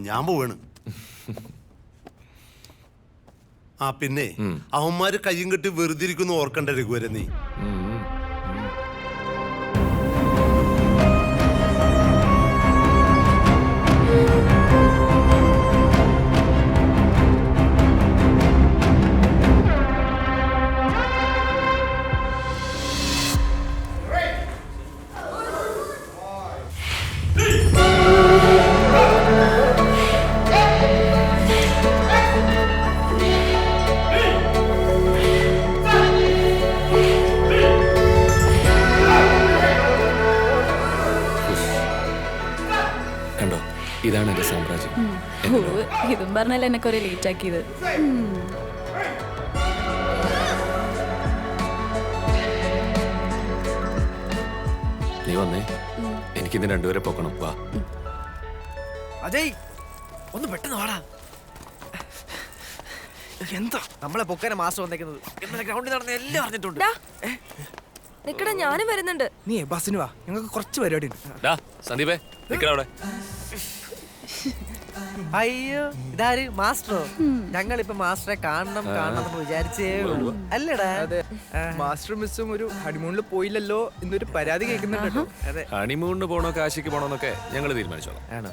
ഞാൻ പോവാണ്. ആ പിന്നെ അവന്മാര് കയ്യും കെട്ടി വെറുതെ ഇരിക്കുന്നു ഓർക്കണ്ട രഘുവരൻ നീ. കണ്ടോ, ഇതാണ് എന്റെ സാമ്രാജ്യം. ഇതും പറഞ്ഞല്ലേ എന്നെ കുറെ ലേറ്റ് ആക്കിയത്. നീ വന്നേ, എനിക്കിന്ന് രണ്ടുപേരെ പൊക്കണം. വാ അജയ്, ഒന്ന് പെട്ടെന്ന് വാടാ. എന്താ നമ്മളെ പൊക്കാനെ മാസ്റ്റർ വന്നേക്കുന്നത്? ഇന്നലെ ഗ്രൗണ്ടിൽ നടന്ന എല്ലാം അറിഞ്ഞിട്ടുണ്ട്. നിക്കടാ, ഞാനും വരുന്നുണ്ട്. നീ ബസ്സിന് വാ, ഞങ്ങൾക്ക് കുറച്ച് പരിപാടി ഉണ്ട്. സന്ദീപേ, നിക്കടാ അവിടെ. അയ്യോ, ഇതാര് മാസ്റ്ററോ? ഞങ്ങളിപ്പോ മാസ്റ്ററെ കാണണം കാണണം വിചാരിച്ചേ ഉള്ളൂ അല്ലേടാ. മാസ്റ്റർ മിസ്സും ഒരു ഹണിമൂണിൽ പോയില്ലല്ലോ എന്നൊരു പരാതി കേൾക്കുന്നുണ്ട്. അതെ, ഹണിമൂണിന് പോണോ കാശിക്ക് പോണോന്നൊക്കെ ഞങ്ങൾ തീരുമാനിച്ചോളാം. ആണോ?